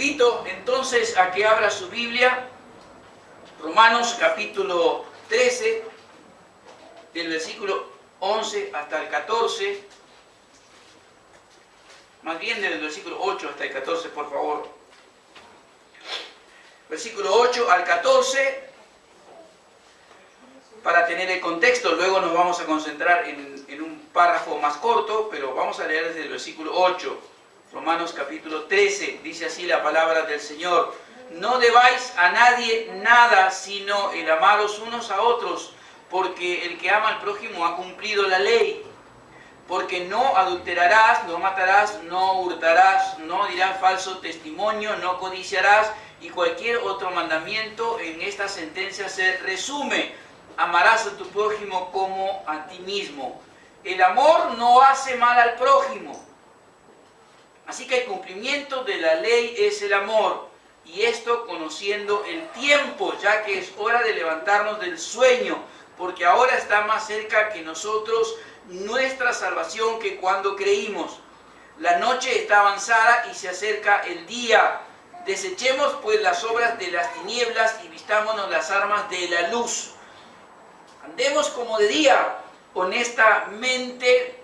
invito entonces a que abra su Biblia, Romanos capítulo 13, del versículo 11 hasta el 14, más bien del versículo 8 hasta el 14, por favor. Versículo 8 al 14, para tener el contexto. Luego nos vamos a concentrar en un párrafo más corto, pero vamos a leer desde el versículo 8. Romanos capítulo 13, dice así la palabra del Señor: no debáis a nadie nada, sino el amaros unos a otros, porque el que ama al prójimo ha cumplido la ley. Porque no adulterarás, no matarás, no hurtarás, no dirás falso testimonio, no codiciarás, y cualquier otro mandamiento en esta sentencia se resume: amarás a tu prójimo como a ti mismo. El amor no hace mal al prójimo. Así que el cumplimiento de la ley es el amor, y esto conociendo el tiempo, ya que es hora de levantarnos del sueño, porque ahora está más cerca que nosotros nuestra salvación que cuando creímos. La noche está avanzada y se acerca el día. Desechemos pues las obras de las tinieblas y vistámonos las armas de la luz. Andemos como de día, honestamente,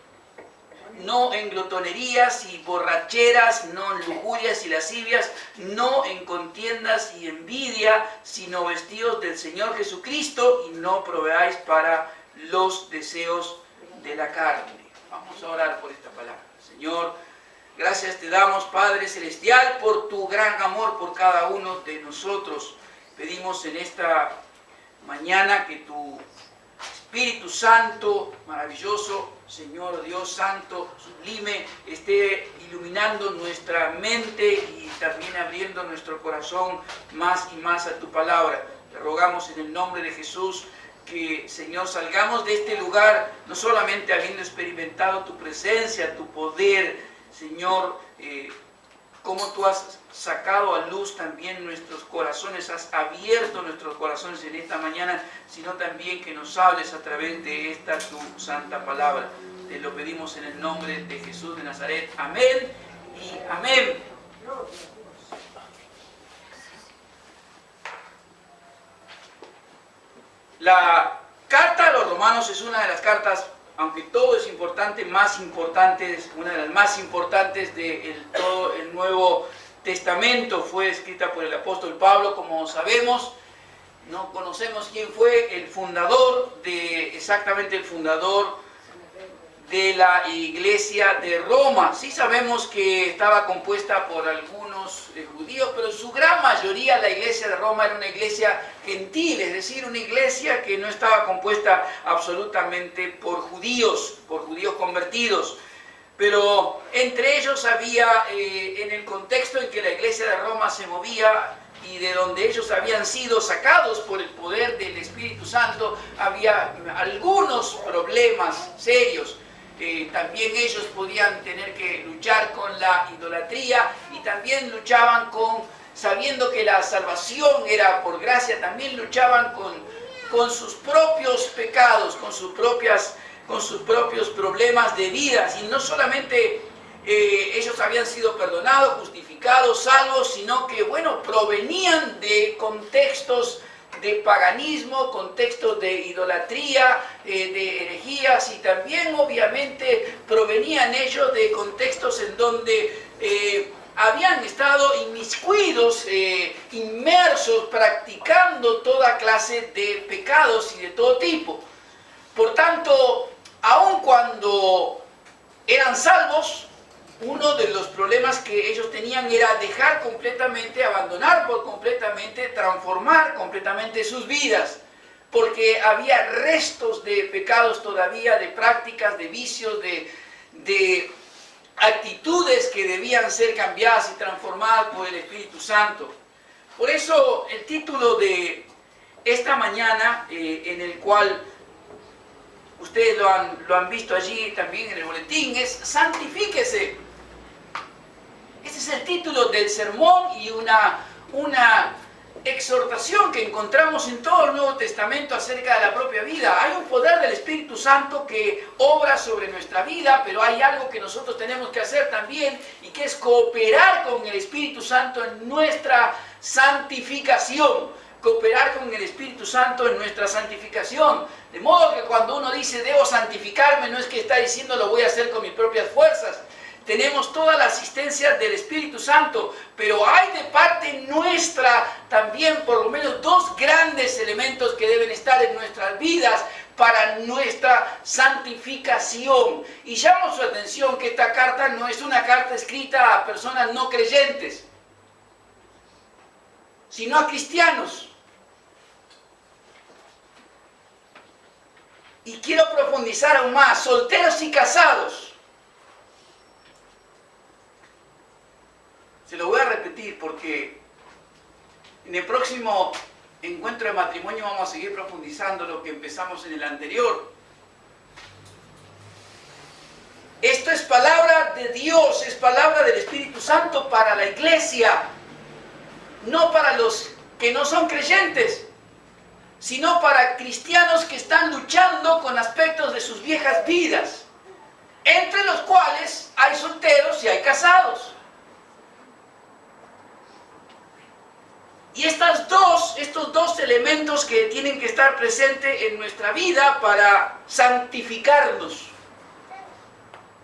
no en glotonerías y borracheras, no en lujurias y lascivias, no en contiendas y envidia, sino vestidos del Señor Jesucristo, y no proveáis para los deseos de la carne. Vamos a orar por esta palabra. Señor, gracias te damos, Padre Celestial, por tu gran amor por cada uno de nosotros. Pedimos en esta mañana que tu Espíritu Santo, maravilloso, Señor Dios Santo, sublime, esté iluminando nuestra mente y también abriendo nuestro corazón más y más a tu palabra. Te rogamos en el nombre de Jesús que, Señor, salgamos de este lugar no solamente habiendo experimentado tu presencia, tu poder, Señor, cómo tú has sacado a luz también nuestros corazones, has abierto nuestros corazones en esta mañana, sino también que nos hables a través de esta tu santa palabra. Te lo pedimos en el nombre de Jesús de Nazaret. Amén y amén. La carta a los Romanos es una de las cartas, aunque todo es importante, más importantes, una de las más importantes de todo el Nuevo Testamento. Fue escrita por el apóstol Pablo, como sabemos. No conocemos quién fue el fundador exactamente el fundador de la iglesia de Roma. Sí sabemos que estaba compuesta por algunos judíos, pero en su gran mayoría la iglesia de Roma era una iglesia gentil, es decir, una iglesia que no estaba compuesta absolutamente por judíos convertidos. Pero entre ellos había, en el contexto en que la iglesia de Roma se movía y de donde ellos habían sido sacados por el poder del Espíritu Santo, había algunos problemas serios. También ellos podían tener que luchar con la idolatría, y también luchaban sabiendo que la salvación era por gracia, también luchaban con sus propios pecados, con sus propios problemas de vida. Y no solamente ellos habían sido perdonados, justificados, salvos, sino que, bueno, provenían de contextos de paganismo, contextos de idolatría, de herejías, y también obviamente provenían ellos de contextos en donde habían estado inmiscuidos, inmersos, practicando toda clase de pecados y de todo tipo. Por tanto, aun cuando eran salvos, uno de los problemas que ellos tenían era dejar completamente, abandonar por completamente, transformar completamente sus vidas, porque había restos de pecados todavía, de prácticas, de vicios, de actitudes que debían ser cambiadas y transformadas por el Espíritu Santo. Por eso el título de esta mañana, en el cual ustedes lo han visto allí también en el boletín, es Santifíquese. Ese es el título del sermón, y una exhortación que encontramos en todo el Nuevo Testamento acerca de la propia vida. Hay un poder del Espíritu Santo que obra sobre nuestra vida, pero hay algo que nosotros tenemos que hacer también, y que es cooperar con el Espíritu Santo en nuestra santificación. Cooperar con el Espíritu Santo en nuestra santificación. De modo que cuando uno dice debo santificarme, no es que está diciendo lo voy a hacer con mis propias fuerzas. Tenemos toda la asistencia del Espíritu Santo, pero hay de parte nuestra también por lo menos dos grandes elementos que deben estar en nuestras vidas para nuestra santificación. Y llamo su atención que esta carta no es una carta escrita a personas no creyentes, sino a cristianos. Y quiero profundizar aún más, solteros y casados. Se lo voy a repetir porque en el próximo encuentro de matrimonio vamos a seguir profundizando lo que empezamos en el anterior. Esto es palabra de Dios, es palabra del Espíritu Santo para la iglesia, no para los que no son creyentes, sino para cristianos que están luchando con aspectos de sus viejas vidas, entre los cuales hay solteros y hay casados. Y estos dos elementos que tienen que estar presentes en nuestra vida para santificarnos,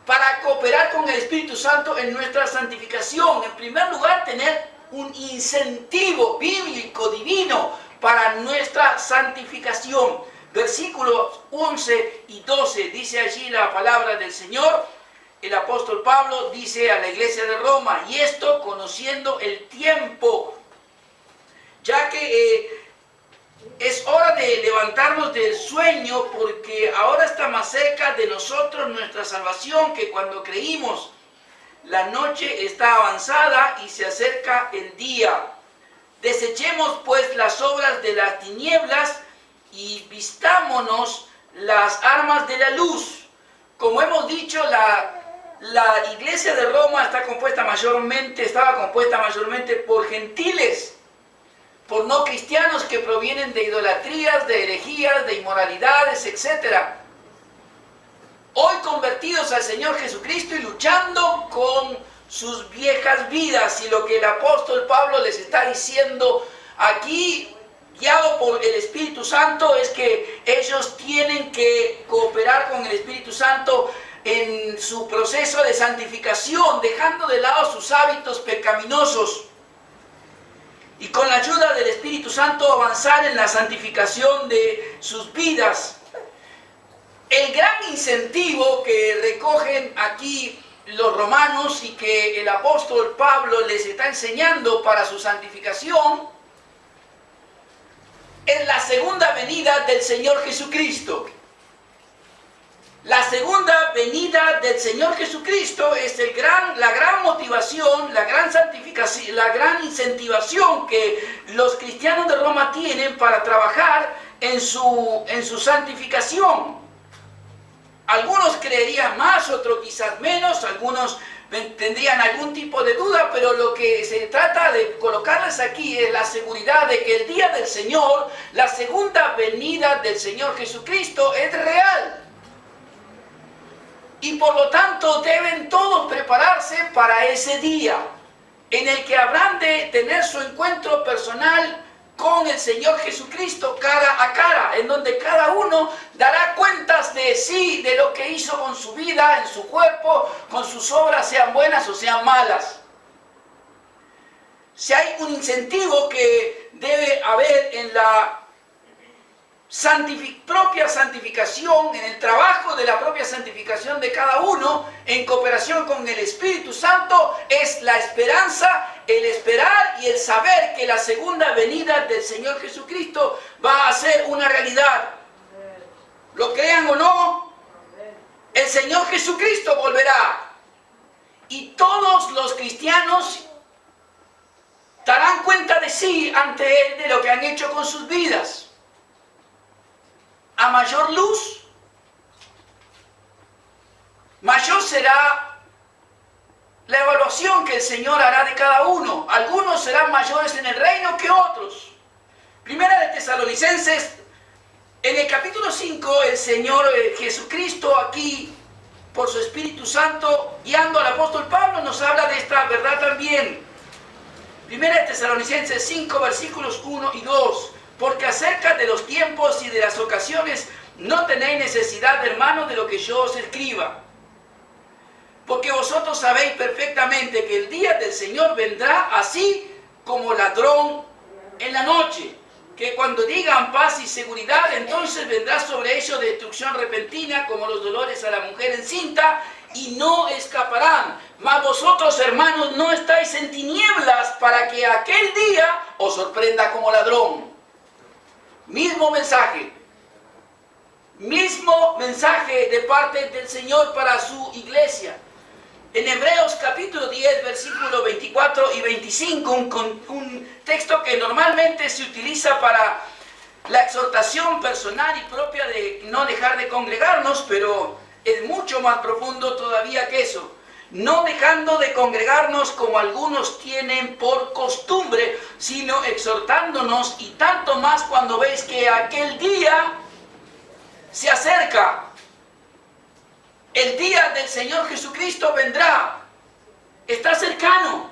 para cooperar con el Espíritu Santo en nuestra santificación. En primer lugar, tener un incentivo bíblico divino para nuestra santificación. Versículos 11 y 12, dice allí la palabra del Señor. El apóstol Pablo dice a la iglesia de Roma: y esto conociendo el tiempo, ya que es hora de levantarnos del sueño, porque ahora está más cerca de nosotros nuestra salvación que cuando creímos. La noche está avanzada y se acerca el día. Desechemos pues las obras de las tinieblas y vistámonos las armas de la luz. Como hemos dicho, la iglesia de Roma estaba compuesta mayormente por gentiles, por no cristianos que provienen de idolatrías, de herejías, de inmoralidades, etc. Hoy convertidos al Señor Jesucristo y luchando con sus viejas vidas. Y lo que el apóstol Pablo les está diciendo aquí, guiado por el Espíritu Santo, es que ellos tienen que cooperar con el Espíritu Santo en su proceso de santificación, dejando de lado sus hábitos pecaminosos, y con la ayuda del Espíritu Santo avanzar en la santificación de sus vidas. El gran incentivo que recogen aquí los romanos y que el apóstol Pablo les está enseñando para su santificación es la segunda venida del Señor Jesucristo. La segunda venida del Señor Jesucristo es la gran motivación, la gran santificación, la gran incentivación que los cristianos de Roma tienen para trabajar en su santificación. Algunos creerían más, otros quizás menos, algunos tendrían algún tipo de duda, pero lo que se trata de colocarles aquí es la seguridad de que el día del Señor, la segunda venida del Señor Jesucristo es real. Y por lo tanto deben todos prepararse para ese día en el que habrán de tener su encuentro personal con el Señor Jesucristo cara a cara, en donde cada uno dará cuentas de sí, de lo que hizo con su vida, en su cuerpo, con sus obras, sean buenas o sean malas. Si hay un incentivo que debe haber en la propia santificación, en el trabajo de la propia santificación de cada uno, en cooperación con el Espíritu Santo, es la esperanza, el esperar y el saber que la segunda venida del Señor Jesucristo va a ser una realidad. Lo crean o no, el Señor Jesucristo volverá y todos los cristianos darán cuenta de sí ante Él, de lo que han hecho con sus vidas. A mayor luz, mayor será la evaluación que el Señor hará de cada uno. Algunos serán mayores en el reino que otros. Primera de Tesalonicenses, en el capítulo 5, el Señor Jesucristo aquí, por su Espíritu Santo, guiando al apóstol Pablo, nos habla de esta verdad también. Primera de Tesalonicenses 5, versículos 1 y 2. Porque acerca de los tiempos y de las ocasiones no tenéis necesidad, hermanos, de lo que yo os escriba. Porque vosotros sabéis perfectamente que el día del Señor vendrá así como ladrón en la noche. Que cuando digan paz y seguridad, entonces vendrá sobre ellos destrucción repentina como los dolores a la mujer encinta, y no escaparán. Mas vosotros, hermanos, no estáis en tinieblas para que aquel día os sorprenda como ladrón. Mismo mensaje de parte del Señor para su iglesia. En Hebreos capítulo 10, versículos 24 y 25, un texto que normalmente se utiliza para la exhortación personal y propia de no dejar de congregarnos, pero es mucho más profundo todavía que eso. No dejando de congregarnos como algunos tienen por costumbre, sino exhortándonos, y tanto más cuando veis que aquel día se acerca. El día del Señor Jesucristo vendrá, está cercano,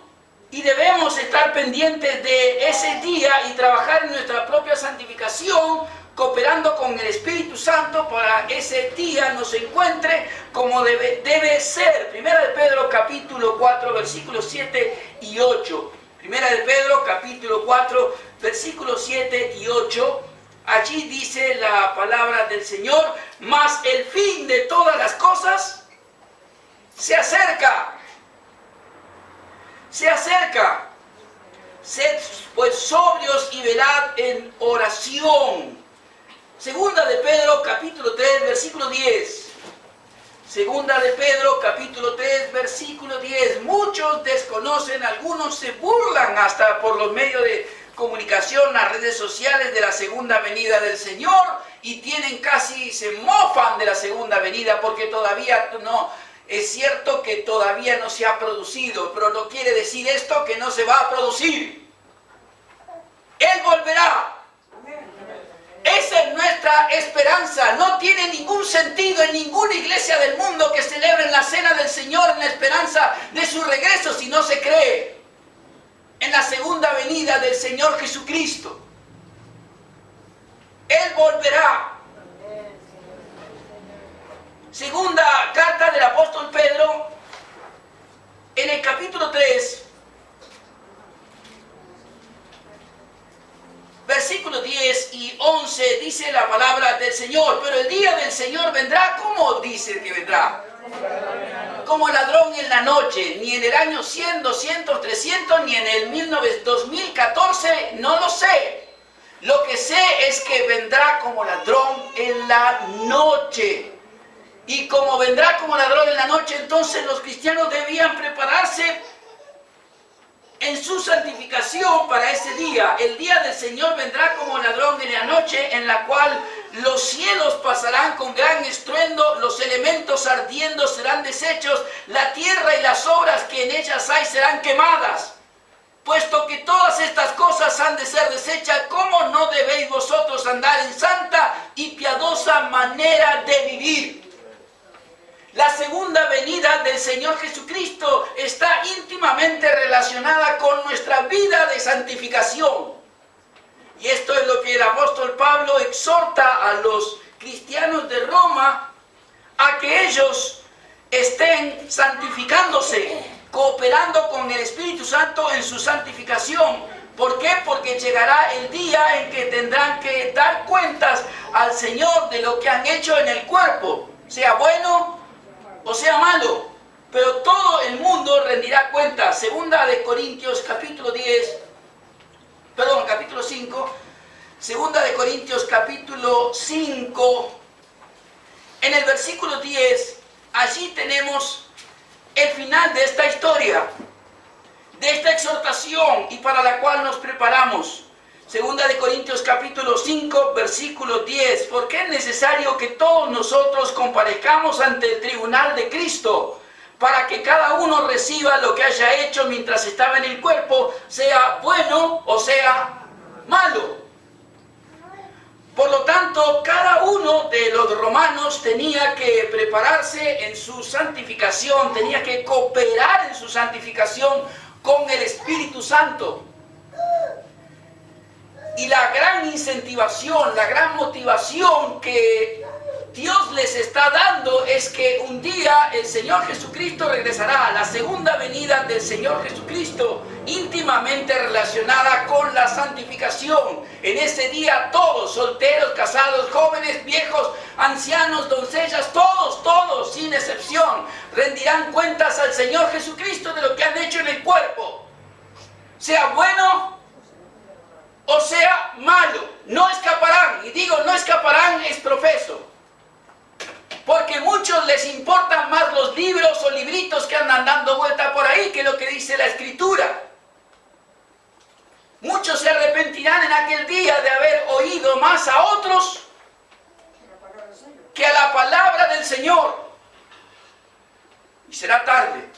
y debemos estar pendientes de ese día y trabajar en nuestra propia santificación, cooperando con el Espíritu Santo para ese día nos encuentre como debe ser. Primera de Pedro capítulo 4, versículos 7 y 8. Primera de Pedro capítulo 4, versículos 7 y 8. Allí dice la palabra del Señor: mas el fin de todas las cosas se acerca. Se acerca. Sed pues sobrios y velad en oración. Segunda de Pedro capítulo 3, versículo 10. Segunda de Pedro capítulo 3, versículo 10. Muchos desconocen, algunos se burlan hasta por los medios de comunicación, las redes sociales, de la segunda venida del Señor, y se mofan de la segunda venida porque todavía no, es cierto que todavía no se ha producido, pero no quiere decir esto que no se va a producir. Él volverá. Esa es nuestra esperanza. No tiene ningún sentido en ninguna iglesia del mundo que celebren la cena del Señor en la esperanza de su regreso si no se cree en la segunda venida del Señor Jesucristo. Él volverá. Segunda carta del apóstol Pedro, en el capítulo 3, versículos 10 y 11, dice la palabra del Señor: pero el día del Señor vendrá, ¿cómo dice que vendrá? Como ladrón en la noche, ni en el año 100, 200, 300, ni en el 2014, no lo sé. Lo que sé es que vendrá como ladrón en la noche. Y como vendrá como ladrón en la noche, entonces los cristianos debían prepararse en su santificación para ese día. El día del Señor vendrá como ladrón en la noche, en la cual los cielos pasarán con gran estruendo, los elementos ardiendo serán deshechos, la tierra y las obras que en ellas hay serán quemadas. Puesto que todas estas cosas han de ser deshechas, ¿cómo no debéis vosotros andar en santa y piadosa manera de vivir? La segunda venida del Señor Jesucristo está íntimamente relacionada con nuestra vida de santificación. Y esto es lo que el apóstol Pablo exhorta a los cristianos de Roma, a que ellos estén santificándose, cooperando con el Espíritu Santo en su santificación. ¿Por qué? Porque llegará el día en que tendrán que dar cuentas al Señor de lo que han hecho en el cuerpo, sea bueno o sea malo, pero todo el mundo rendirá cuenta. Segunda de Corintios capítulo 5, segunda de Corintios capítulo 5, en el versículo 10, allí tenemos el final de esta historia, de esta exhortación, y para la cual nos preparamos. Segunda de Corintios capítulo 5, versículo 10. Porque es necesario que todos nosotros comparezcamos ante el tribunal de Cristo, para que cada uno reciba lo que haya hecho mientras estaba en el cuerpo, sea bueno o sea malo. Por lo tanto, cada uno de los romanos tenía que prepararse en su santificación, tenía que cooperar en su santificación con el Espíritu Santo. Y la gran incentivación, la gran motivación que Dios les está dando es que un día el Señor Jesucristo regresará, la segunda venida del Señor Jesucristo, íntimamente relacionada con la santificación. En ese día todos, solteros, casados, jóvenes, viejos, ancianos, doncellas, todos, sin excepción, rendirán cuentas al Señor Jesucristo de lo que han hecho en el cuerpo. Sea bueno o sea malo, no escaparán. Y digo no escaparán es profeso. Porque muchos les importan más los libros o libritos que andan dando vuelta por ahí que lo que dice la Escritura. Muchos se arrepentirán en aquel día de haber oído más a otros que a la palabra del Señor. Y será tarde.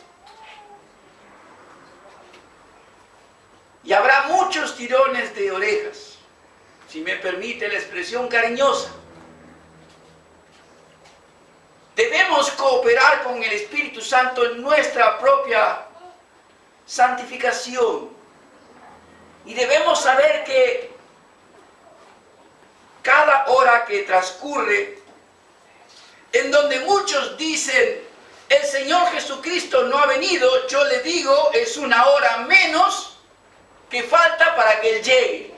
Y habrá muchos tirones de orejas, si me permite la expresión cariñosa. Debemos cooperar con el Espíritu Santo en nuestra propia santificación. Y debemos saber que cada hora que transcurre, en donde muchos dicen, el Señor Jesucristo no ha venido, yo le digo, es una hora menos que falta para que Él llegue.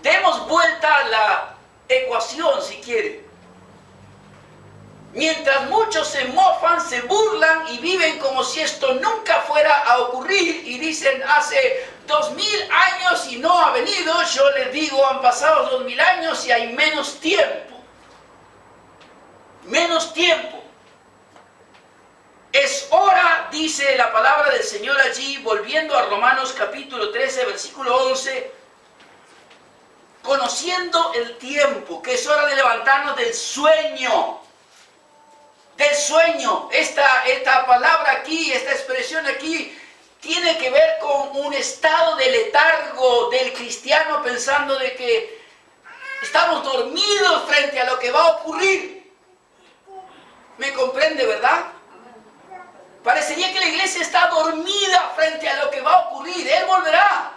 Demos vuelta a la ecuación, si quiere. Mientras muchos se mofan, se burlan y viven como si esto nunca fuera a ocurrir y dicen hace 2000 años y no ha venido, yo les digo han pasado 2000 años y hay menos tiempo. Menos tiempo. Es hora, dice la palabra del Señor allí, volviendo a Romanos capítulo 13, versículo 11, conociendo el tiempo, que es hora de levantarnos del sueño. Del sueño. Esta palabra aquí, esta expresión aquí, tiene que ver con un estado de letargo del cristiano pensando de que estamos dormidos frente a lo que va a ocurrir. ¿Me comprende, verdad? Parecería que la iglesia está dormida frente a lo que va a ocurrir. Él volverá.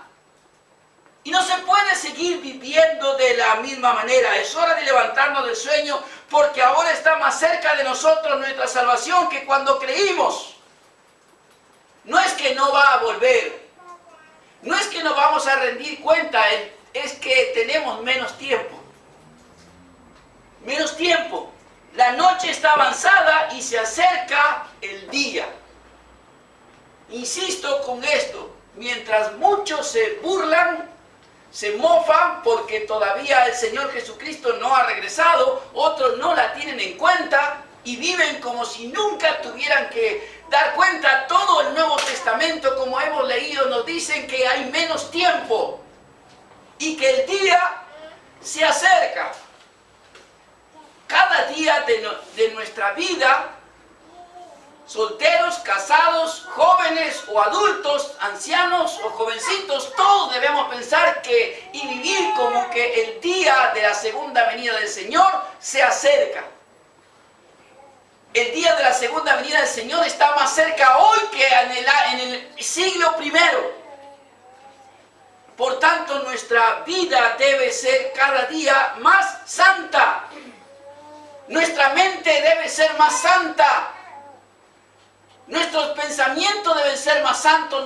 Y no se puede seguir viviendo de la misma manera. Es hora de levantarnos del sueño porque ahora está más cerca de nosotros nuestra salvación que cuando creímos. No es que no va a volver. No es que no vamos a rendir cuenta. Es que tenemos menos tiempo. Menos tiempo. La noche está avanzada y se acerca el día. Insisto con esto. Mientras muchos se burlan, se mofan porque todavía el Señor Jesucristo no ha regresado, otros no la tienen en cuenta y viven como si nunca tuvieran que dar cuenta. Todo el Nuevo Testamento, como hemos leído, nos dicen que hay menos tiempo y que el día se acerca. Cada día de nuestra vida, solteros, casados, jóvenes o adultos, ancianos o jovencitos, todos debemos pensar que y vivir como que el día de la segunda venida del Señor se acerca. El día de la segunda venida del Señor está más cerca hoy que en el siglo primero. Por tanto, nuestra vida debe ser cada día más santa. Nuestra mente debe ser más santa. Nuestros pensamientos deben ser más santos,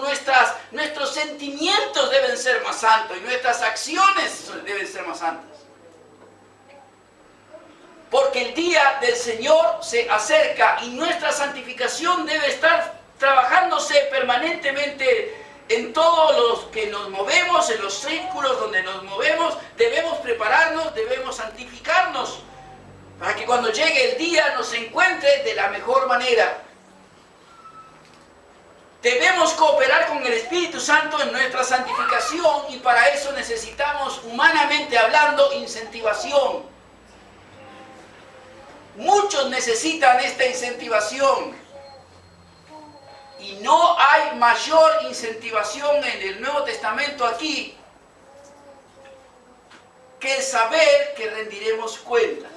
nuestros sentimientos deben ser más santos y nuestras acciones deben ser más santas. Porque el día del Señor se acerca y nuestra santificación debe estar trabajándose permanentemente en todos los que nos movemos, en los círculos donde nos movemos. Debemos prepararnos, debemos santificarnos para que cuando llegue el día nos encuentre de la mejor manera. Debemos cooperar con el Espíritu Santo en nuestra santificación y para eso necesitamos, humanamente hablando, incentivación. Muchos necesitan esta incentivación. Y no hay mayor incentivación en el Nuevo Testamento aquí que el saber que rendiremos cuentas.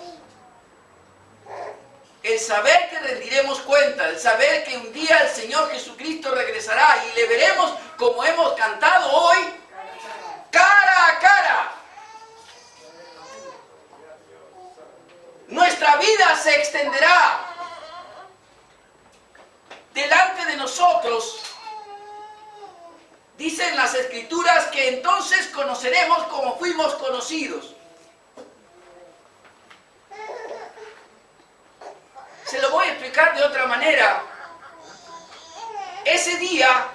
El saber que rendiremos cuentas, el saber que un día el Señor Jesucristo regresará y le veremos, como hemos cantado hoy, cara a cara. Nuestra vida se extenderá delante de nosotros. Dicen las Escrituras que entonces conoceremos como fuimos conocidos. Se lo voy a explicar de otra manera. Ese día,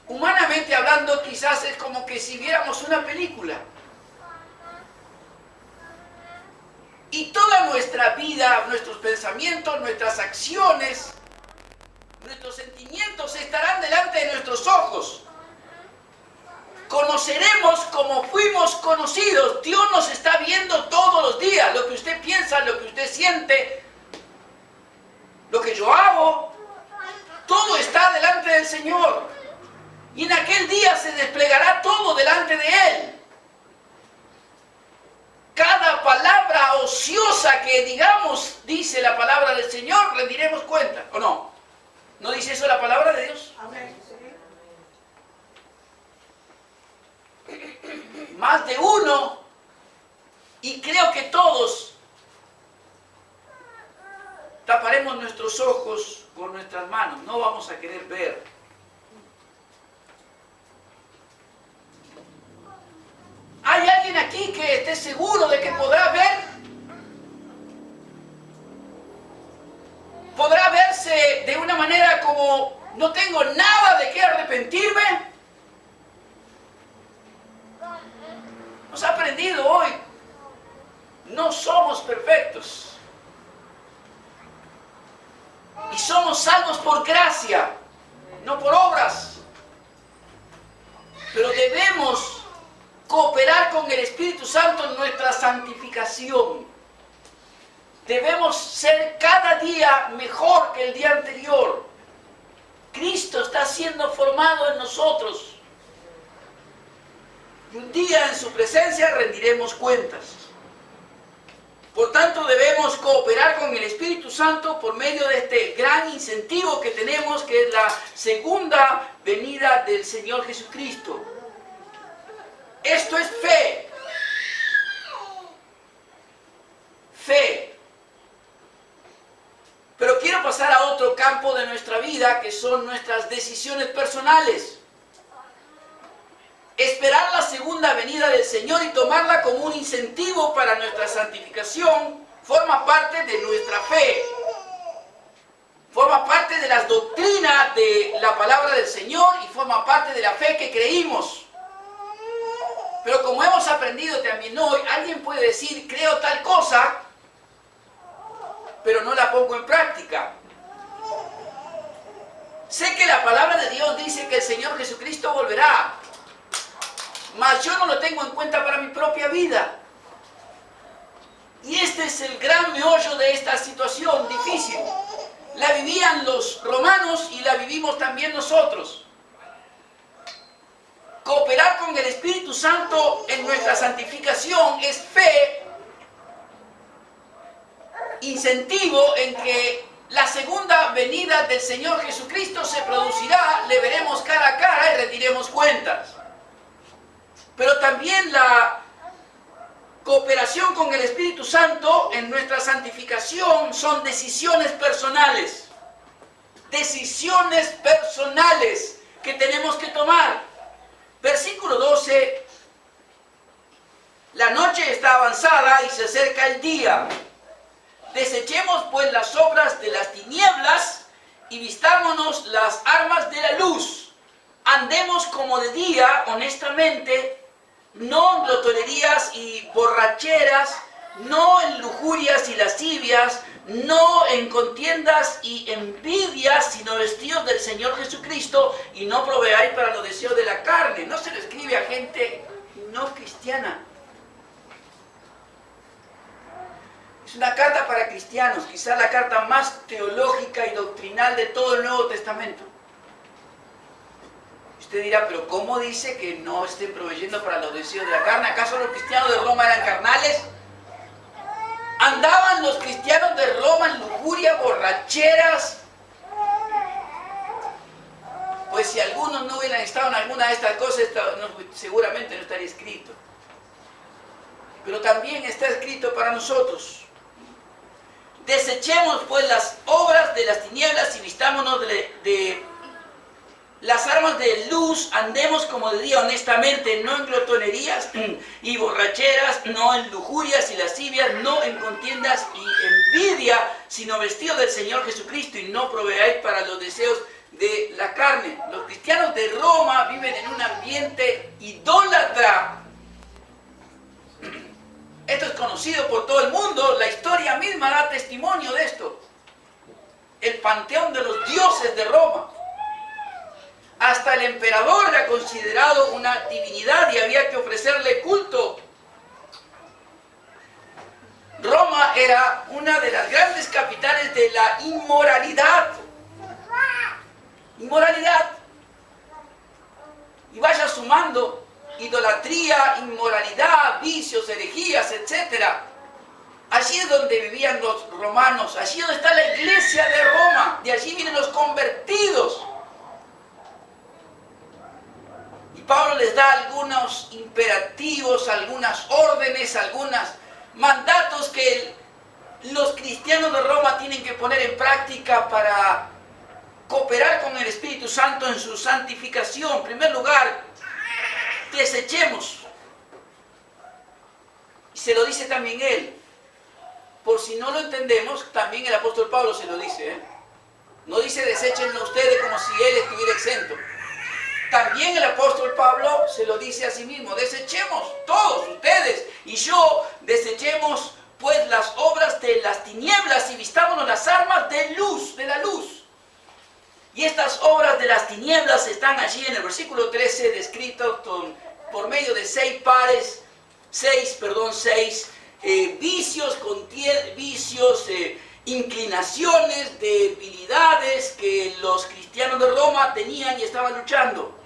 humanamente hablando, quizás es como que si viéramos una película. Y toda nuestra vida, nuestros pensamientos, nuestras acciones, nuestros sentimientos estarán delante de nuestros ojos. Conoceremos como fuimos conocidos. Dios nos está viendo todos los días. Lo que usted piensa, lo que usted siente, lo que yo hago, todo está delante del Señor. Y en aquel día se desplegará todo delante de Él. Cada palabra ociosa que digamos, dice la palabra del Señor, rendiremos cuenta, ¿o no? ¿No dice eso la palabra de Dios? Amén. Más de uno, y creo que todos, taparemos nuestros ojos con nuestras manos, no vamos a querer ver. ¿Hay alguien aquí que esté seguro de que podrá ver? ¿Podrá verse de una manera como no tengo nada de qué arrepentirme? Hemos aprendido hoy, no somos perfectos. Y somos salvos por gracia, no por obras. Pero debemos cooperar con el Espíritu Santo en nuestra santificación. Debemos ser cada día mejor que el día anterior. Cristo está siendo formado en nosotros. Y un día en su presencia rendiremos cuentas. Por tanto, debemos cooperar con el Espíritu Santo por medio de este gran incentivo que tenemos, que es la segunda venida del Señor Jesucristo. Esto es fe. Fe. Pero quiero pasar a otro campo de nuestra vida, que son nuestras decisiones personales. Esperar la segunda venida del Señor y tomarla como un incentivo para nuestra santificación forma parte de nuestra fe. Forma parte de las doctrinas de la palabra del Señor y forma parte de la fe que creímos. Pero como hemos aprendido también hoy, alguien puede decir, creo tal cosa, pero no la pongo en práctica. Sé que la palabra de Dios dice que el Señor Jesucristo volverá, mas yo no lo tengo en cuenta para mi propia vida. Y este es el gran meollo de esta situación difícil. La vivían los romanos y la vivimos también nosotros. Cooperar con el Espíritu Santo en nuestra santificación es fe, incentivo en que la segunda venida del Señor Jesucristo se producirá, le veremos cara a cara y rendiremos cuentas. Pero también la cooperación con el Espíritu Santo en nuestra santificación son decisiones personales. Decisiones personales que tenemos que tomar. Versículo 12. La noche está avanzada y se acerca el día. Desechemos pues las obras de las tinieblas y vistámonos las armas de la luz. Andemos como de día, honestamente, no en glotonerías y borracheras, no en lujurias y lascivias, no en contiendas y envidias, sino vestidos del Señor Jesucristo, y no proveáis para los deseos de la carne. No se lo escribe a gente no cristiana. Es una carta para cristianos, quizás la carta más teológica y doctrinal de todo el Nuevo Testamento. Usted dirá, pero ¿cómo dice que no estén proveyendo para los deseos de la carne? ¿Acaso los cristianos de Roma eran carnales? ¿Andaban los cristianos de Roma en lujuria, borracheras? Pues si algunos no hubieran estado en alguna de estas cosas, seguramente no estaría escrito. Pero también está escrito para nosotros. Desechemos pues las obras de las tinieblas y vistámonos de las armas de luz, andemos como de día honestamente, no en glotonerías y borracheras, no en lujurias y lascivias, no en contiendas y envidia, sino vestidos del Señor Jesucristo, y no proveáis para los deseos de la carne. Los cristianos de Roma viven en un ambiente idólatra. Esto es conocido por todo el mundo, la historia misma da testimonio de esto. El panteón de los dioses de Roma. Hasta el emperador era considerado una divinidad y había que ofrecerle culto. Roma era una de las grandes capitales de la inmoralidad. Inmoralidad. Y vaya sumando idolatría, inmoralidad, vicios, herejías, etc. Allí es donde vivían los romanos, allí es donde está la iglesia de Roma, de allí vienen los convertidos. Y Pablo les da algunos imperativos, algunas órdenes, algunos mandatos que los cristianos de Roma tienen que poner en práctica para cooperar con el Espíritu Santo en su santificación. En primer lugar, desechemos. Y se lo dice también él. Por si no lo entendemos, también el apóstol Pablo se lo dice. No dice deséchenlo ustedes como si él estuviera exento. También el apóstol Pablo se lo dice a sí mismo. Desechemos todos ustedes y yo, desechemos pues las obras de las tinieblas y vistámonos las armas de luz, de la luz. Y estas obras de las tinieblas están allí en el versículo 13 descritas por medio de seis vicios, inclinaciones, debilidades que los cristianos de Roma tenían y estaban luchando.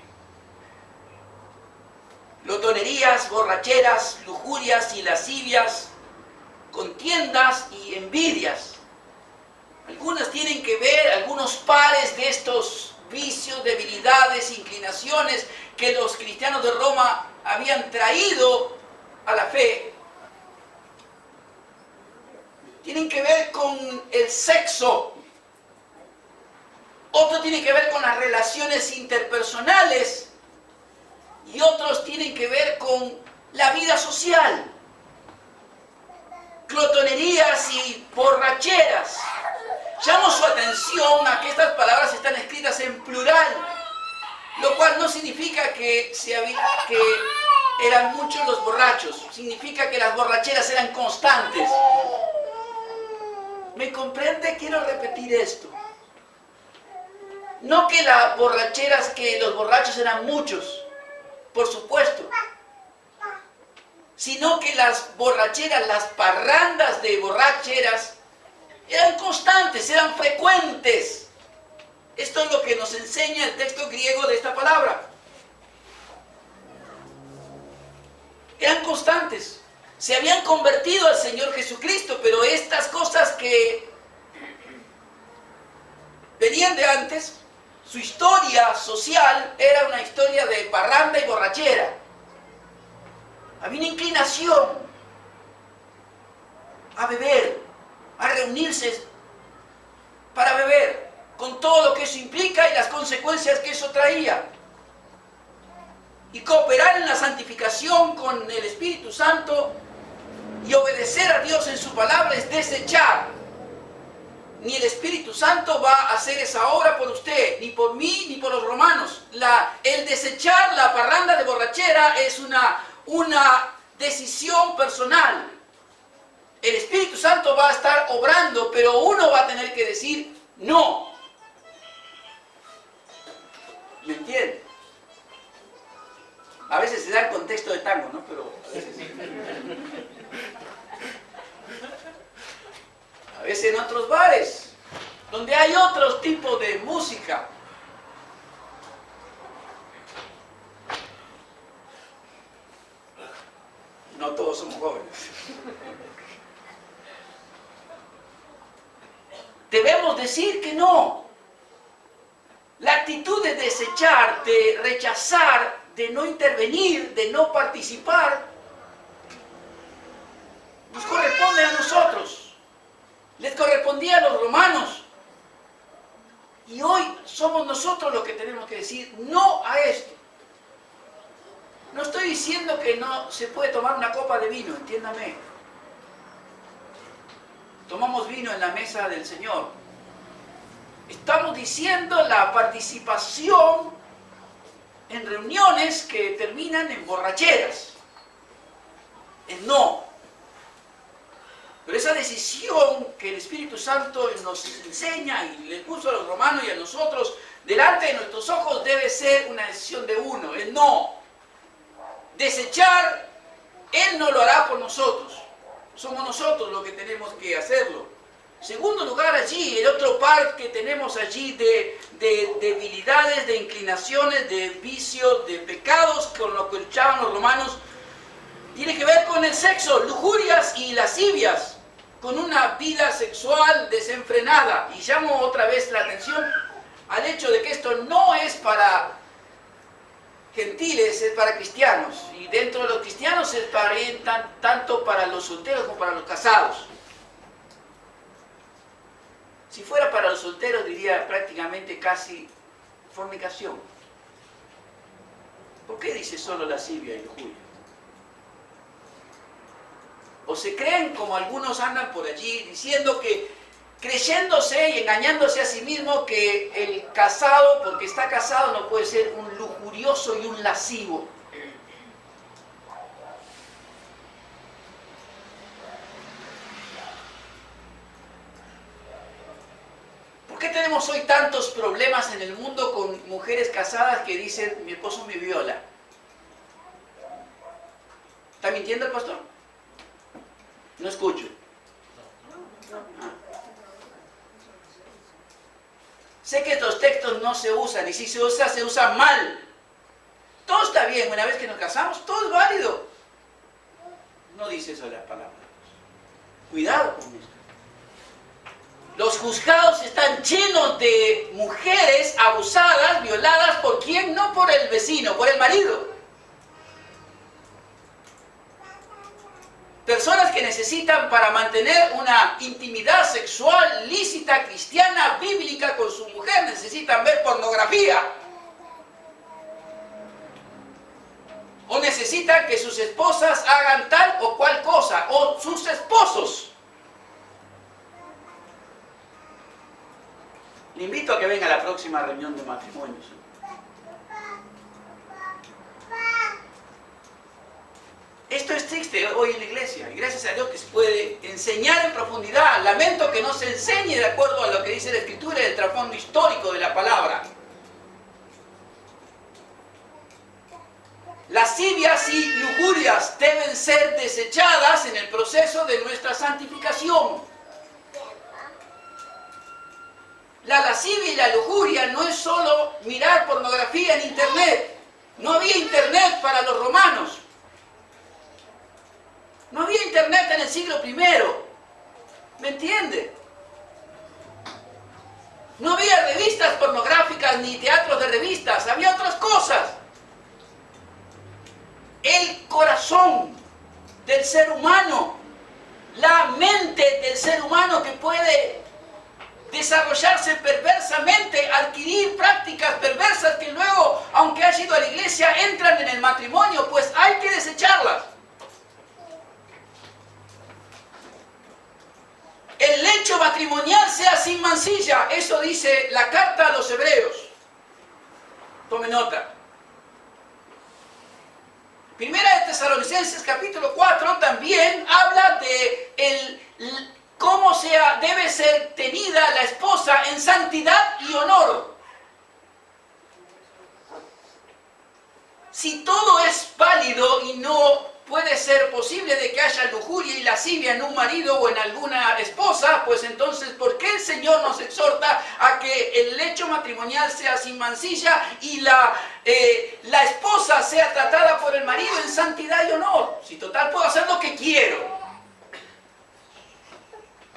Glotonerías, borracheras, lujurias y lascivias, contiendas y envidias. Algunas tienen que ver, algunos pares de estos vicios, debilidades, inclinaciones que los cristianos de Roma habían traído a la fe. Tienen que ver con el sexo. Otros tienen que ver con las relaciones interpersonales. Y otros tienen que ver con la vida social. Glotonerías y borracheras. Llamo su atención a que estas palabras están escritas en plural, lo cual no significa que eran muchos los borrachos, significa que las borracheras eran constantes. ¿Me comprende? Quiero repetir esto. No que las borracheras, que los borrachos eran muchos, por supuesto, sino que las borracheras, las parrandas de borracheras, eran constantes, eran frecuentes. Esto es lo que nos enseña el texto griego de esta palabra. Eran constantes. Se habían convertido al Señor Jesucristo, pero estas cosas que venían de antes, su historia social era una historia de parranda y borrachera. Había una inclinación a beber, a reunirse para beber, con todo lo que eso implica y las consecuencias que eso traía. Y cooperar en la santificación con el Espíritu Santo y obedecer a Dios en su palabra es desechar. Ni el Espíritu Santo va a hacer esa obra por usted, ni por mí, ni por los romanos. El desechar la parranda de borrachera es una decisión personal. El Espíritu Santo va a estar obrando, pero uno va a tener que decir no. ¿Me entiende? A veces se da el contexto de tango, ¿no? Pero a veces sí. otros bares, donde hay otros tipos de música. No todos somos jóvenes. Debemos decir que no. La actitud de desechar, de rechazar, de no intervenir, de no participar, nos corresponde a nosotros. Les correspondía a los romanos. Y hoy somos nosotros los que tenemos que decir no a esto. No estoy diciendo que no se puede tomar una copa de vino, entiéndame. Tomamos vino en la mesa del Señor. Estamos diciendo la participación en reuniones que terminan en borracheras. El no. Pero esa decisión que el Espíritu Santo nos enseña y le puso a los romanos y a nosotros delante de nuestros ojos debe ser una decisión de uno, el no. Desechar, Él no lo hará por nosotros. Somos nosotros los que tenemos que hacerlo. Segundo lugar, allí, el otro par que tenemos allí de debilidades, de inclinaciones, de vicios, de pecados con lo que luchaban los romanos, tiene que ver con el sexo, lujurias y lascivias, con una vida sexual desenfrenada. Y llamo otra vez la atención al hecho de que esto no es para gentiles, es para cristianos. Y dentro de los cristianos es para tanto para los solteros como para los casados. Si fuera para los solteros diría prácticamente casi fornicación. ¿Por qué dice solo lascivia y lujuria? O se creen, como algunos andan por allí, diciendo que, creyéndose y engañándose a sí mismo, que el casado, porque está casado, no puede ser un lujurioso y un lascivo. ¿Por qué tenemos hoy tantos problemas en el mundo con mujeres casadas que dicen, mi esposo me viola? ¿Está mintiendo el pastor? No escucho. Sé que estos textos no se usan, y si se usa mal. Todo está bien, una vez que nos casamos, todo es válido. No dice eso la palabra. Cuidado con esto. Los juzgados están llenos de mujeres abusadas, violadas, ¿por quién? No por el vecino, por el marido. Personas que necesitan para mantener una intimidad sexual lícita, cristiana, bíblica con su mujer, necesitan ver pornografía. O necesitan que sus esposas hagan tal o cual cosa, o sus esposos. Le invito a que venga a la próxima reunión de matrimonios. Esto es triste hoy en la iglesia, y gracias a Dios que se puede enseñar en profundidad. Lamento que no se enseñe de acuerdo a lo que dice la Escritura y el trasfondo histórico de la palabra. Lascivias y lujurias deben ser desechadas en el proceso de nuestra santificación. La lascivia y la lujuria no es solo mirar pornografía en internet. No había internet para los romanos. No había internet en el siglo I. ¿Me entiende? No había revistas pornográficas ni teatros de revistas. Había otras cosas. El corazón del ser humano, la mente del ser humano que puede desarrollarse perversamente, adquirir prácticas perversas que luego, aunque haya ido a la iglesia, entran en el matrimonio, pues hay que desecharlas. El lecho matrimonial sea sin mancilla, eso dice la carta a los hebreos. Tome nota. Primera de Tesalonicenses capítulo 4 también habla de cómo debe ser tenida la esposa en santidad y honor. Si todo es válido y no puede ser posible de que haya lujuria y lascivia en un marido o en alguna esposa, pues entonces, ¿por qué el Señor nos exhorta a que el lecho matrimonial sea sin mancilla y la esposa sea tratada por el marido en santidad y honor? Si total puedo hacer lo que quiero.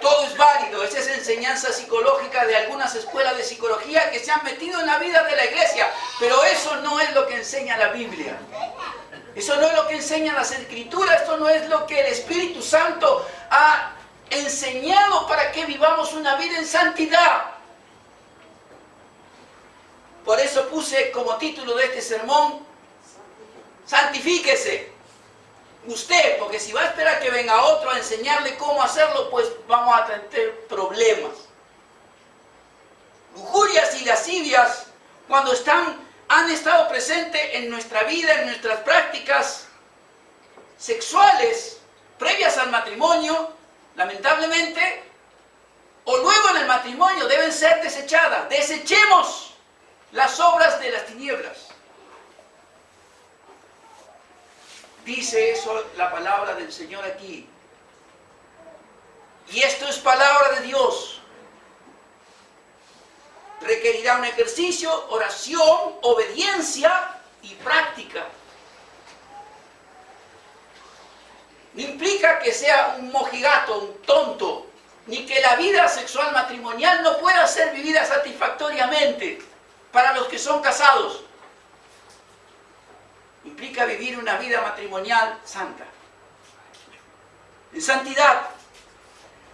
Todo es válido. Esa es enseñanza psicológica de algunas escuelas de psicología que se han metido en la vida de la iglesia. Pero eso no es lo que enseña la Biblia. Eso no es lo que enseñan las Escrituras. Esto no es lo que el Espíritu Santo ha enseñado para que vivamos una vida en santidad. Por eso puse como título de este sermón, santifíquese. Usted, porque si va a esperar que venga otro a enseñarle cómo hacerlo, pues vamos a tener problemas. Lujurias y lascivias, cuando han estado presentes en nuestra vida, en nuestras prácticas sexuales previas al matrimonio, lamentablemente, o luego en el matrimonio, deben ser desechadas. Desechemos las obras de las tinieblas. Dice eso la palabra del Señor aquí. Y esto es palabra de Dios. Requerirá un ejercicio, oración, obediencia y práctica. No implica que sea un mojigato, un tonto, ni que la vida sexual matrimonial no pueda ser vivida satisfactoriamente para los que son casados. Implica vivir una vida matrimonial santa, en santidad.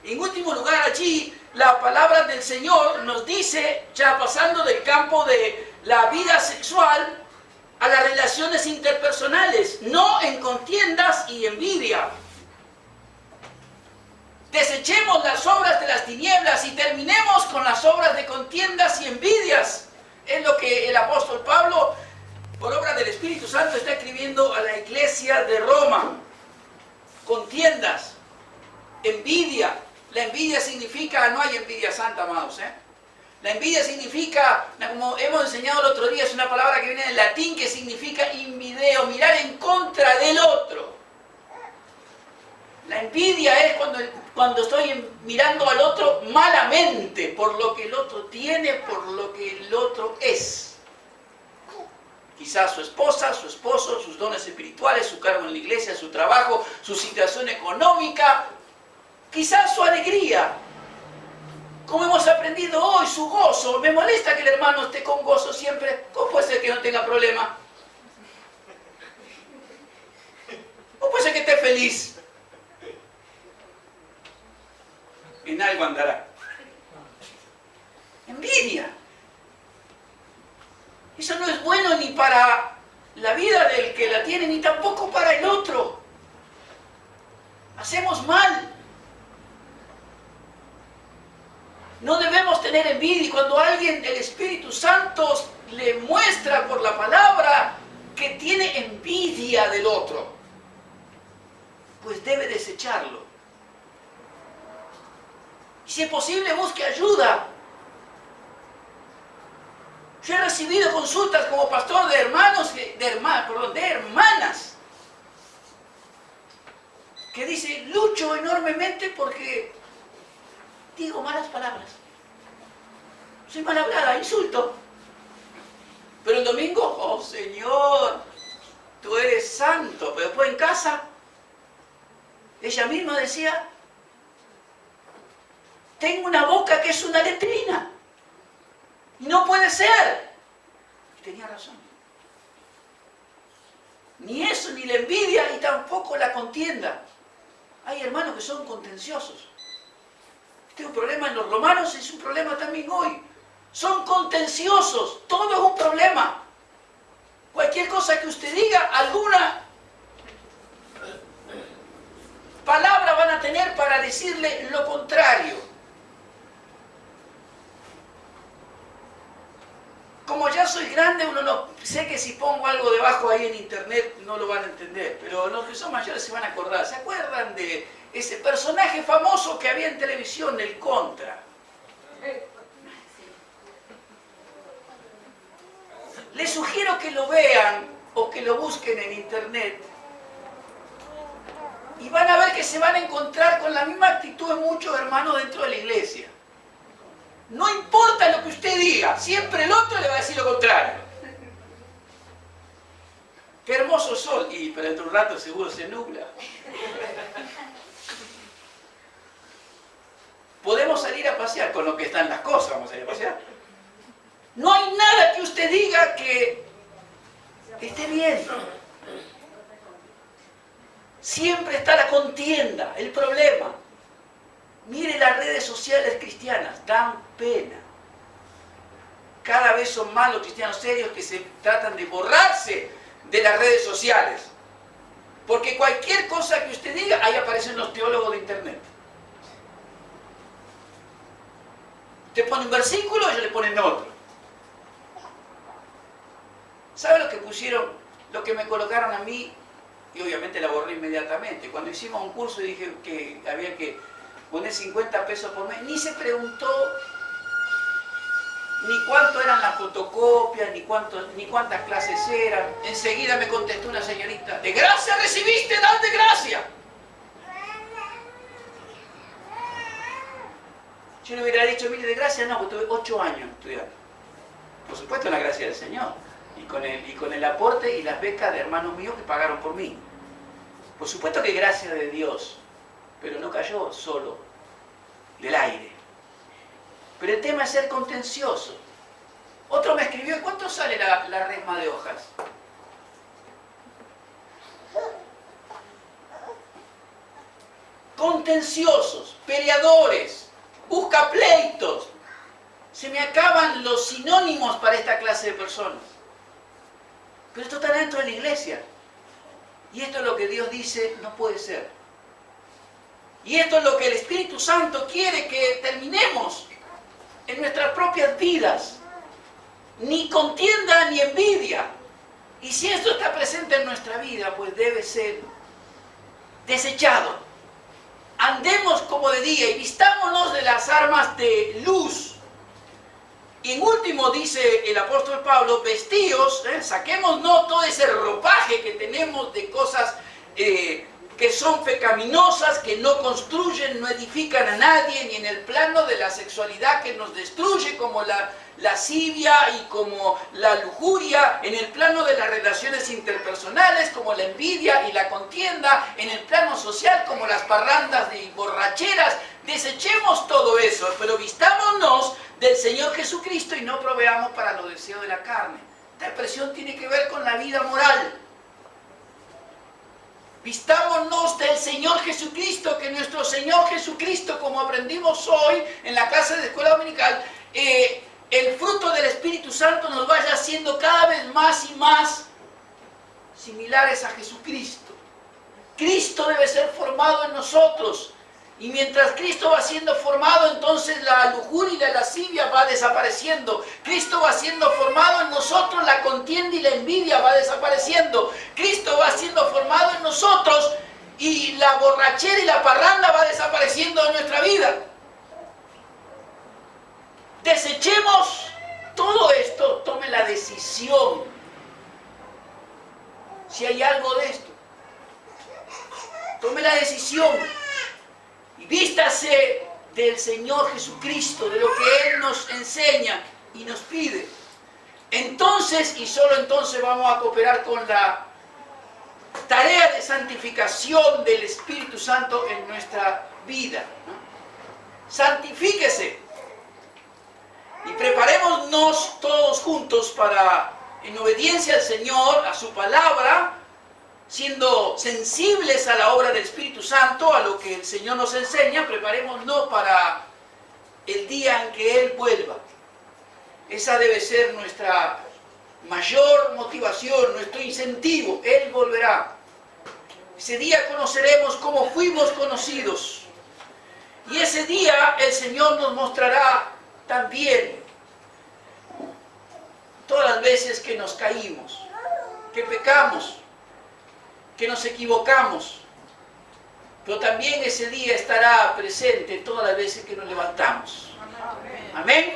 En último lugar, allí la palabra del Señor nos dice, ya pasando del campo de la vida sexual a las relaciones interpersonales, no en contiendas y envidia. Desechemos las obras de las tinieblas y terminemos con las obras de contiendas y envidias. Es lo que el apóstol Pablo, por obra del Espíritu Santo, está escribiendo a la iglesia de Roma. Contiendas, envidia. La envidia significa, no hay envidia santa, amados. La envidia significa, como hemos enseñado el otro día, es una palabra que viene del latín que significa invideo, mirar en contra del otro. La envidia es cuando estoy mirando al otro malamente, por lo que el otro tiene, por lo que el otro es. Quizás su esposa, su esposo, sus dones espirituales, su cargo en la iglesia, su trabajo, su situación económica, quizás su alegría. Como hemos aprendido hoy, su gozo. Me molesta que el hermano esté con gozo siempre. ¿Cómo puede ser que no tenga problema? ¿Cómo puede ser que esté feliz? En algo andará. Envidia. Eso no es bueno ni para la vida del que la tiene, ni tampoco para el otro. Hacemos mal. No debemos tener envidia. Y cuando alguien, el Espíritu Santo, le muestra por la palabra que tiene envidia del otro, pues debe desecharlo. Y si es posible, busque ayuda. Yo he recibido consultas como pastor de hermanas, que dicen, lucho enormemente porque digo malas palabras. Soy mal hablada, insulto. Pero el domingo, oh Señor, tú eres santo. Pero después en casa, ella misma decía, tengo una boca que es una letrina. Y no puede ser. Y tenía razón. Ni eso, ni la envidia, y tampoco la contienda. Hay hermanos que son contenciosos. Este es un problema en los romanos, es un problema también hoy. Son contenciosos, todo es un problema. Cualquier cosa que usted diga, alguna palabra van a tener para decirle lo contrario. Como ya soy grande, uno no sé que si pongo algo debajo ahí en internet no lo van a entender, pero los que son mayores se van a acordar. ¿Se acuerdan de ese personaje famoso que había en televisión, el Contra? Les sugiero que lo vean o que lo busquen en internet. Y van a ver que se van a encontrar con la misma actitud de muchos hermanos dentro de la iglesia. No importa lo que usted diga, siempre el otro le va a decir lo contrario. Qué hermoso sol, pero dentro de un rato seguro se nubla. Podemos salir a pasear con lo que están las cosas, vamos a ir a pasear. No hay nada que usted diga que esté bien. Siempre está la contienda, el problema. Mire las redes sociales cristianas, dan pena. Cada vez son más los cristianos serios que se tratan de borrarse de las redes sociales. Porque cualquier cosa que usted diga, ahí aparecen los teólogos de internet. Usted pone un versículo y ellos le ponen otro. ¿Sabe lo que pusieron? Lo que me colocaron a mí, y obviamente la borré inmediatamente. Cuando hicimos un curso y dije que había que poner 50 pesos por mes, ni se preguntó ni cuánto eran las fotocopias, ni cuántas clases eran. Enseguida me contestó una señorita: ¿de gracia recibiste? ¡Dan de gracia! Yo le hubiera dicho: mire, de gracia no, porque tuve 8 años estudiando. Por supuesto, la gracia del Señor. Y con el aporte y las becas de hermanos míos que pagaron por mí. Por supuesto que gracia de Dios, pero no cayó solo del aire. Pero el tema es ser contencioso. Otro me escribió: ¿y cuánto sale la resma de hojas? Contenciosos, peleadores, buscapleitos. Se me acaban los sinónimos para esta clase de personas. Pero esto está dentro de la iglesia. Y esto es lo que Dios dice: no puede ser. Y esto es lo que el Espíritu Santo quiere que terminemos en nuestras propias vidas. Ni contienda ni envidia. Y si esto está presente en nuestra vida, pues debe ser desechado. Andemos como de día y vistámonos de las armas de luz. Y en último dice el apóstol Pablo: vestíos, saquémonos todo ese ropaje que tenemos de cosas que son pecaminosas, que no construyen, no edifican a nadie, ni en el plano de la sexualidad que nos destruye, como la lascivia y como la lujuria, en el plano de las relaciones interpersonales, como la envidia y la contienda, en el plano social, como las parrandas y borracheras. Desechemos todo eso, pero vistámonos del Señor Jesucristo y no proveamos para los deseos de la carne. Esta expresión tiene que ver con la vida moral. Vistámonos del Señor Jesucristo, que nuestro Señor Jesucristo, como aprendimos hoy en la clase de escuela dominical, el fruto del Espíritu Santo nos vaya haciendo cada vez más y más similares a Jesucristo. Cristo debe ser formado en nosotros. Y mientras Cristo va siendo formado, entonces la lujuria y la lascivia va desapareciendo. Cristo va siendo formado en nosotros, la contienda y la envidia va desapareciendo. Cristo va siendo formado en nosotros y la borrachera y la parranda va desapareciendo de nuestra vida. Desechemos todo esto, tome la decisión. Si hay algo de esto, tome la decisión. Y vístase del Señor Jesucristo, de lo que Él nos enseña y nos pide. Entonces, y solo entonces, vamos a cooperar con la tarea de santificación del Espíritu Santo en nuestra vida, ¿no? Santifíquese. Y preparémonos todos juntos para, en obediencia al Señor, a su palabra, siendo sensibles a la obra del Espíritu Santo, a lo que el Señor nos enseña, preparémonos para el día en que Él vuelva. Esa debe ser nuestra mayor motivación, nuestro incentivo. Él volverá. Ese día conoceremos cómo fuimos conocidos. Y ese día el Señor nos mostrará también todas las veces que nos caímos, que pecamos, que nos equivocamos, pero también ese día estará presente todas las veces que nos levantamos. Amén.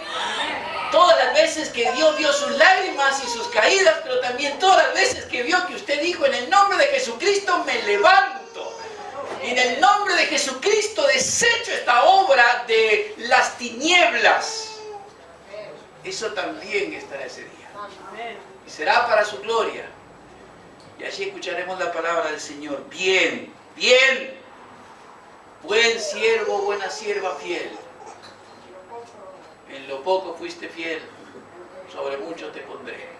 Todas las veces que Dios vio sus lágrimas y sus caídas, pero también todas las veces que vio que usted dijo: en el nombre de Jesucristo me levanto. Y en el nombre de Jesucristo desecho esta obra de las tinieblas. Eso también estará ese día. Y será para su gloria. Y allí escucharemos la palabra del Señor. Bien, bien. Buen siervo, buena sierva fiel. En lo poco fuiste fiel, sobre mucho te pondré.